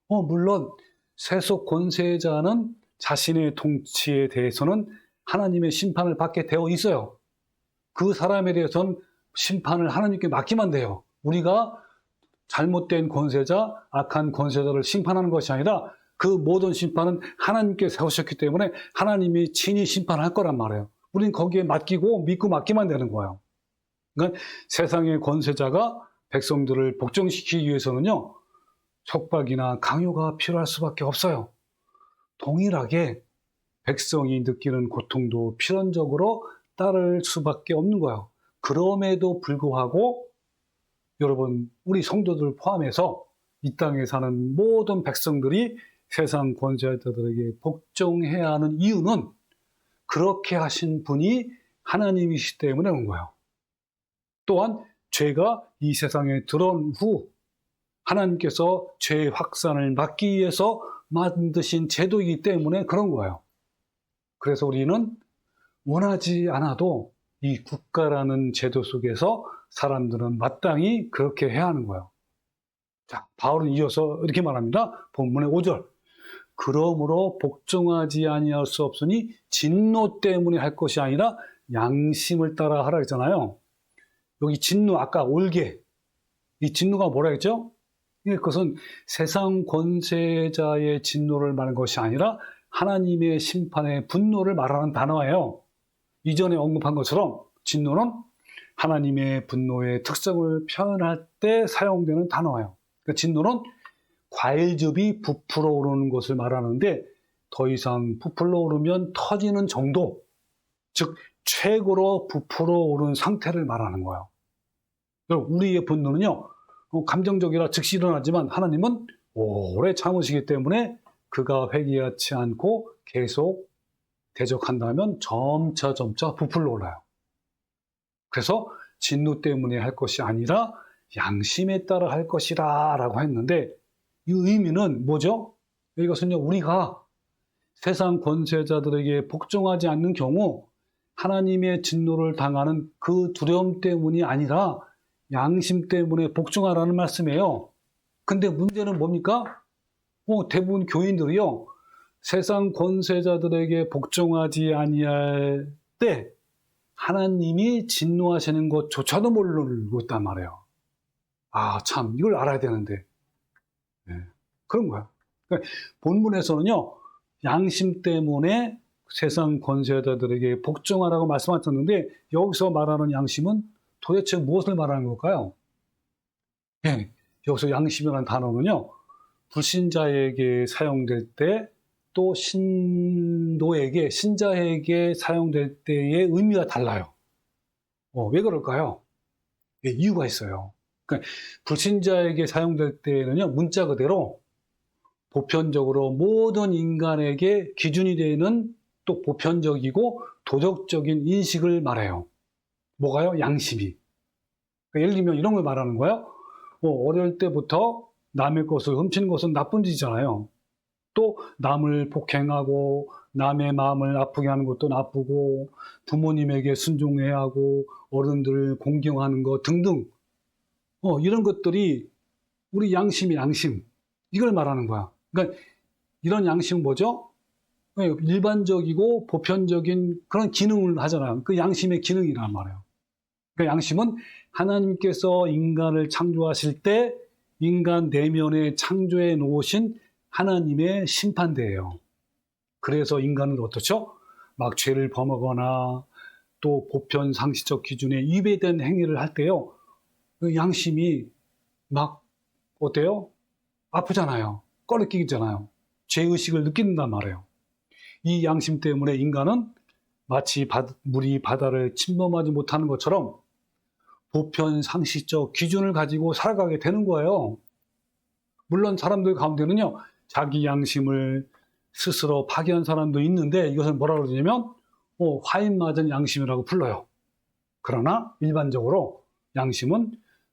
물론 세속 권세자는 자신의 통치에 대해서는 하나님의 심판을 받게 되어 있어요. 그 사람에 대해서는 심판을 하나님께 맡기면 돼요. 우리가 잘못된 권세자, 악한 권세자를 심판하는 것이 아니라 그 모든 심판은 하나님께 세우셨기 때문에 하나님이 친히 심판할 거란 말이에요. 우린 거기에 맡기고 믿고 맡기만 되는 거예요. 그러니까 세상의 권세자가 백성들을 복종시키기 위해서는요, 속박이나 강요가 필요할 수밖에 없어요. 동일하게 백성이 느끼는 고통도 필연적으로 따를 수밖에 없는 거예요. 그럼에도 불구하고 여러분, 우리 성도들 포함해서 이 땅에 사는 모든 백성들이 세상 권세자들에게 복종해야 하는 이유는 그렇게 하신 분이 하나님이시기 때문에 온 거예요. 또한 죄가 이 세상에 들어온 후 하나님께서 죄의 확산을 막기 위해서 만드신 제도이기 때문에 그런 거예요. 그래서 우리는 원하지 않아도 이 국가라는 제도 속에서 사람들은 마땅히 그렇게 해야 하는 거예요. 자, 바울은 이어서 이렇게 말합니다. 본문의 5절. 그러므로 복종하지 아니할 수 없으니 진노 때문에 할 것이 아니라 양심을 따라 하라 했잖아요. 여기 진노, 아까 올개. 이 진노가 뭐라 했죠? 그것은 세상 권세자의 진노를 말하는 것이 아니라 하나님의 심판의 분노를 말하는 단어예요. 이전에 언급한 것처럼 진노는 하나님의 분노의 특성을 표현할 때 사용되는 단어예요. 그러니까 진노는 과일즙이 부풀어 오르는 것을 말하는데 더 이상 부풀어 오르면 터지는 정도, 즉 최고로 부풀어 오른 상태를 말하는 거예요. 우리의 분노는요, 감정적이라 즉시 일어나지만 하나님은 오래 참으시기 때문에 그가 회개하지 않고 계속 대적한다면 점차 부풀어 올라요. 그래서 진노 때문에 할 것이 아니라 양심에 따라 할 것이라 라고 했는데 이 의미는 뭐죠? 이것은요, 우리가 세상 권세자들에게 복종하지 않는 경우 하나님의 진노를 당하는 그 두려움 때문이 아니라 양심 때문에 복종하라는 말씀이에요. 근데 문제는 뭡니까? 대부분 교인들이요, 세상 권세자들에게 복종하지 아니할 때 하나님이 진노하시는 것조차도 모르고 있단 말이에요. 참, 이걸 알아야 되는데. 네, 그런 거야. 그러니까 본문에서는요, 양심 때문에 세상 권세자들에게 복종하라고 말씀하셨는데 여기서 말하는 양심은 도대체 무엇을 말하는 걸까요? 네, 여기서 양심이라는 단어는요, 불신자에게 사용될 때 또 신자에게 사용될 때의 의미가 달라요. 왜 그럴까요? 이유가 있어요. 그러니까 불신자에게 사용될 때는요, 문자 그대로 보편적으로 모든 인간에게 기준이 되는 또 보편적이고 도덕적인 인식을 말해요. 뭐가요? 양심이. 그러니까 예를 들면 이런 걸 말하는 거예요. 어릴 때부터 남의 것을 훔치는 것은 나쁜 짓이잖아요. 또 남을 폭행하고 남의 마음을 아프게 하는 것도 나쁘고 부모님에게 순종해야 하고 어른들을 공경하는 것 등등 이런 것들이 우리 양심 이걸 말하는 거야. 그러니까 이런 양심은 뭐죠? 일반적이고 보편적인 그런 기능을 하잖아요. 그 양심의 기능이란 말이에요. 그러니까 양심은 하나님께서 인간을 창조하실 때 인간 내면에 창조해 놓으신 하나님의 심판대예요. 그래서 인간은 어떻죠? 막 죄를 범하거나 또 보편 상식적 기준에 위배된 행위를 할 때요. 그 양심이 막 어때요? 아프잖아요. 꺼리끼잖아요. 죄의식을 느낀단 말이에요. 이 양심 때문에 인간은 마치 물이 바다를 침범하지 못하는 것처럼 보편 상식적 기준을 가지고 살아가게 되는 거예요. 물론 사람들 가운데는요, 자기 양심을 스스로 파괴한 사람도 있는데 이것을 뭐라 그러냐면 화인 맞은 양심이라고 불러요. 그러나 일반적으로 양심은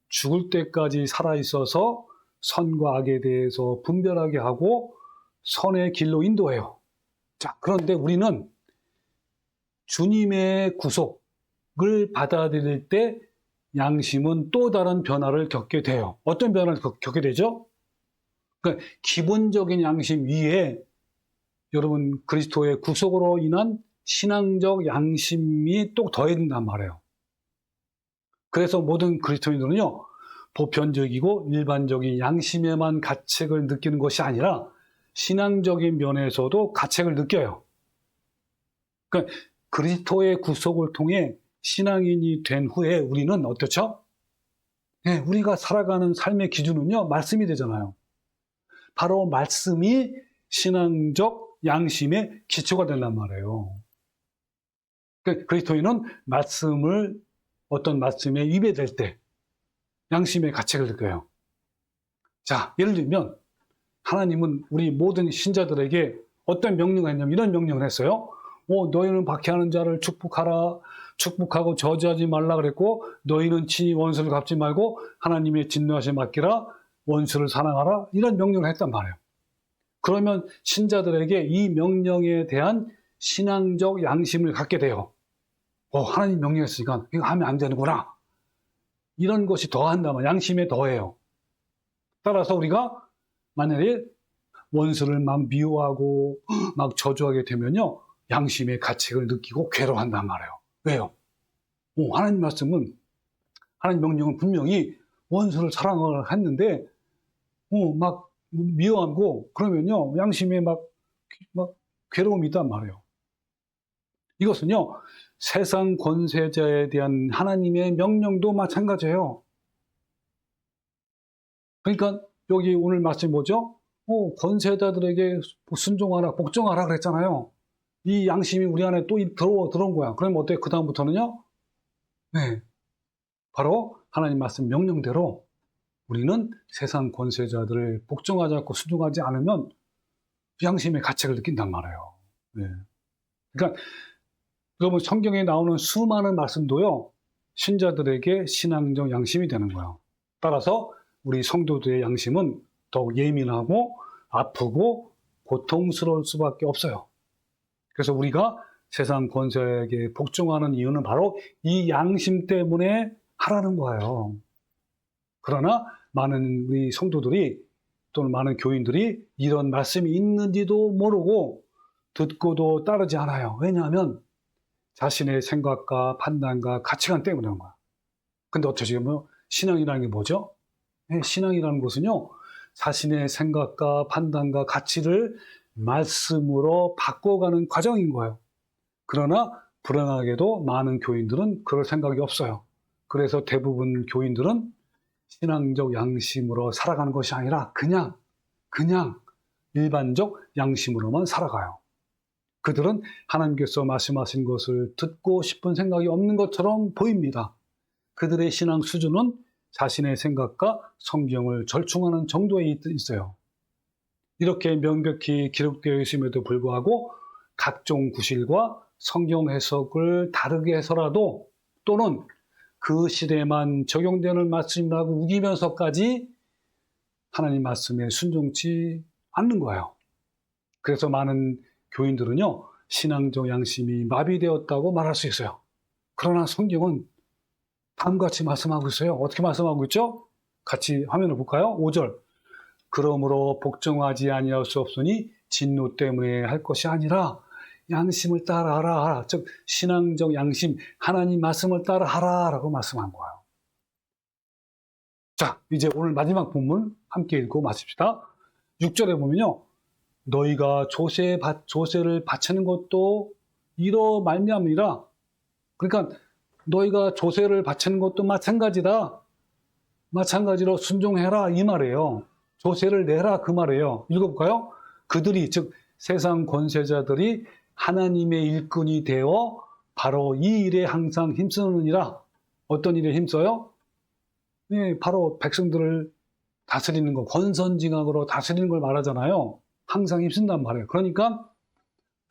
죽을 때까지 살아있어서 선과 악에 대해서 분별하게 하고 선의 길로 인도해요. 자, 그런데 우리는 주님의 구속을 받아들일 때 양심은 또 다른 변화를 겪게 돼요. 어떤 변화를 겪게 되죠? 그러니까 기본적인 양심 위에 여러분 그리스도의 구속으로 인한 신앙적 양심이 또 더해진단 말이에요. 그래서 모든 그리스도인들은요, 보편적이고 일반적인 양심에만 가책을 느끼는 것이 아니라 신앙적인 면에서도 가책을 느껴요. 그러니까 그리스도의 구속을 통해 신앙인이 된 후에 우리는 어떻죠? 네, 우리가 살아가는 삶의 기준은요, 말씀이 되잖아요. 바로 말씀이 신앙적 양심의 기초가 된단 말이에요. 그러니까 그리스도인은 어떤 말씀에 위배될 때 양심의 가책을 느껴요. 자, 예를 들면 하나님은 우리 모든 신자들에게 어떤 명령을 했냐면 이런 명령을 했어요. 너희는 박해하는 자를 축복하고 저주하지 말라 그랬고, 너희는 친히 원수를 갚지 말고 하나님의 진노하심에 맡기라, 원수를 사랑하라, 이런 명령을 했단 말이에요. 그러면 신자들에게 이 명령에 대한 신앙적 양심을 갖게 돼요. 하나님 명령했으니까 이거 하면 안 되는구나. 이런 것이 더한다면 양심에 더해요. 따라서 우리가 만약에 원수를 막 미워하고 막 저주하게 되면요, 양심의 가책을 느끼고 괴로워한단 말이에요. 왜요? 하나님 하나님 명령은 분명히 원수를 사랑하라 했는데 막 미워하고 그러면요, 양심에 막 괴로움이 있단 말이에요. 이것은요, 세상 권세자에 대한 하나님의 명령도 마찬가지예요. 그러니까 여기 오늘 말씀이 뭐죠? 권세자들에게 순종하라, 복종하라 그랬잖아요. 이 양심이 우리 안에 또 들어온 거야. 그러면 어때요? 그 다음부터는요? 네, 바로 하나님 말씀 명령대로 우리는 세상 권세자들을 복종하지 않고 순종하지 않으면 양심의 가책을 느낀단 말이에요. 네. 그러니까 여러분 성경에 나오는 수많은 말씀도요, 신자들에게 신앙적 양심이 되는 거예요. 따라서 우리 성도들의 양심은 더욱 예민하고 아프고 고통스러울 수밖에 없어요. 그래서 우리가 세상 권세에게 복종하는 이유는 바로 이 양심 때문에 하라는 거예요. 그러나 많은 우리 성도들이 또는 많은 교인들이 이런 말씀이 있는지도 모르고 듣고도 따르지 않아요. 왜냐하면 자신의 생각과 판단과 가치관 때문에 그런 거야. 근데 어쩌지? 신앙이라는 게 뭐죠? 신앙이라는 것은요, 자신의 생각과 판단과 가치를 말씀으로 바꿔가는 과정인 거예요. 그러나 불행하게도 많은 교인들은 그럴 생각이 없어요. 그래서 대부분 교인들은 신앙적 양심으로 살아가는 것이 아니라 그냥 일반적 양심으로만 살아가요. 그들은 하나님께서 말씀하신 것을 듣고 싶은 생각이 없는 것처럼 보입니다. 그들의 신앙 수준은 자신의 생각과 성경을 절충하는 정도에 있어요. 이렇게 명백히 기록되어 있음에도 불구하고 각종 구실과 성경 해석을 다르게 해서라도 또는 그 시대에만 적용되는 말씀이라고 우기면서까지 하나님 말씀에 순종치 않는 거예요. 그래서 많은 교인들은요, 신앙적 양심이 마비되었다고 말할 수 있어요. 그러나 성경은 다음과 같이 말씀하고 있어요. 어떻게 말씀하고 있죠? 같이 화면을 볼까요? 5절. 그러므로 복종하지 아니할 수 없으니 진노 때문에 할 것이 아니라 양심을 따라하라. 즉 신앙적 양심, 하나님 말씀을 따라하라라고 말씀한 거예요. 자, 이제 오늘 마지막 본문 함께 읽고 마칩시다. 6절에 보면요. 너희가 조세를 바치는 것도 이로 말미암으리라. 그러니까 너희가 조세를 바치는 것도 마찬가지다. 마찬가지로 순종해라 이 말이에요. 조세를 내라 그 말이에요. 읽어볼까요? 그들이 즉 세상 권세자들이 하나님의 일꾼이 되어 바로 이 일에 항상 힘쓰느니라. 어떤 일에 힘써요? 네, 바로 백성들을 다스리는 거, 권선징악으로 다스리는 걸 말하잖아요. 항상 힘쓴단 말이에요. 그러니까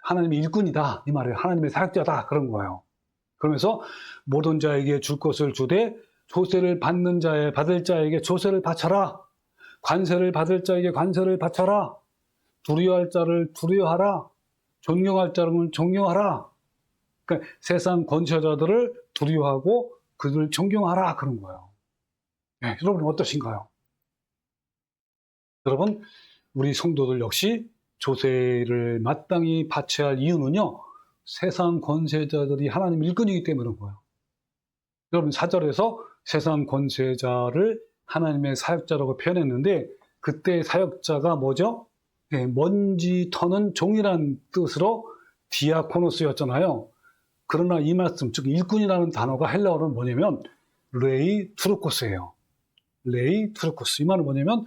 하나님의 일꾼이다 이 말이에요. 하나님의 사역자다 그런 거예요. 그러면서 모든 자에게 줄 것을 주되 조세를 받을 자에게 조세를 바쳐라. 관세를 받을 자에게 관세를 바쳐라. 두려워할 자를 두려워하라. 존경할 자를 존경하라. 그러니까 세상 권세자들을 두려워하고 그들을 존경하라 그런 거예요. 네, 여러분 어떠신가요? 여러분 우리 성도들 역시 조세를 마땅히 바쳐야 할 이유는요. 세상 권세자들이 하나님 일꾼이기 때문에 그런 거예요. 여러분 4절에서 세상 권세자를 하나님의 사역자라고 표현했는데 그때 사역자가 뭐죠? 네, 먼지 터는 종이란 뜻으로 디아코노스였잖아요. 그러나 이 말씀, 즉 일꾼이라는 단어가 헬라어로는 뭐냐면 레이 투르코스예요. 레이 투르코스. 이 말은 뭐냐면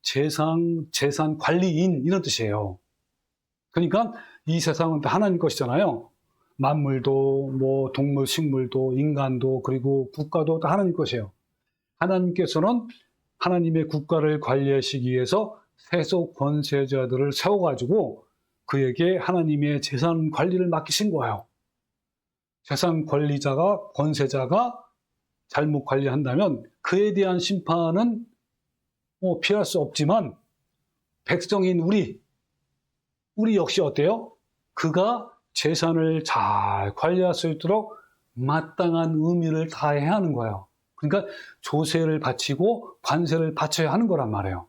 재산 관리인 이런 뜻이에요. 그러니까 이 세상은 하나님 것이잖아요. 만물도 뭐 동물, 식물도 인간도 그리고 국가도 다 하나님 것이에요. 하나님께서는 하나님의 국가를 관리하시기 위해서 세속 권세자들을 세워가지고 그에게 하나님의 재산 관리를 맡기신 거예요. 재산 관리자가 권세자가 잘못 관리한다면 그에 대한 심판은 피할 수 없지만 백성인 우리 역시 어때요? 그가 재산을 잘 관리할 수 있도록 마땅한 의미를 다해야 하는 거예요. 그러니까 조세를 바치고 관세를 바쳐야 하는 거란 말이에요.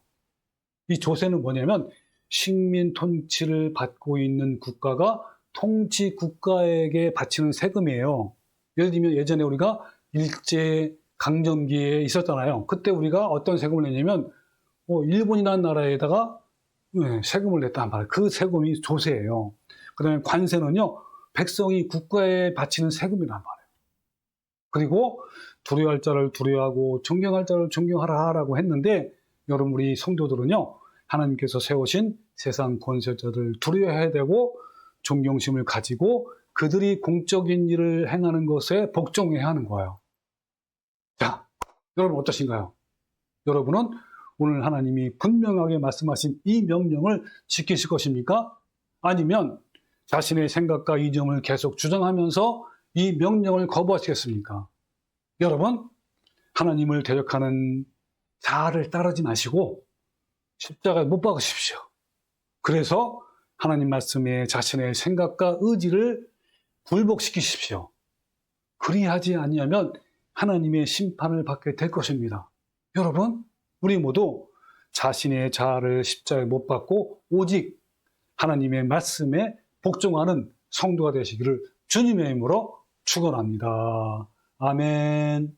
이 조세는 뭐냐면 식민 통치를 받고 있는 국가가 통치 국가에게 바치는 세금이에요. 예를 들면 예전에 우리가 일제 강점기에 있었잖아요. 그때 우리가 어떤 세금을 냈냐면 일본이라는 나라에다가 세금을 냈단 말이에요. 그 세금이 조세예요. 그 다음에 관세는요, 백성이 국가에 바치는 세금이란 말이에요. 그리고 두려워할 자를 두려워하고 존경할 자를 존경하라라고 했는데 여러분 우리 성도들은요, 하나님께서 세우신 세상 권세자들을 두려워해야 되고 존경심을 가지고 그들이 공적인 일을 행하는 것에 복종해야 하는 거예요. 자, 여러분 어떠신가요? 여러분은 오늘 하나님이 분명하게 말씀하신 이 명령을 지키실 것입니까? 아니면 자신의 생각과 이념을 계속 주장하면서 이 명령을 거부하시겠습니까? 여러분, 하나님을 대적하는 자아를 따르지 마시고 십자가에 못 박으십시오. 그래서 하나님 말씀에 자신의 생각과 의지를 굴복시키십시오. 그리하지 아니하면 하나님의 심판을 받게 될 것입니다. 여러분, 우리 모두 자신의 자아를 십자가에 못 박고 오직 하나님의 말씀에 복종하는 성도가 되시기를 주님의 이름으로 축원합니다. 아멘.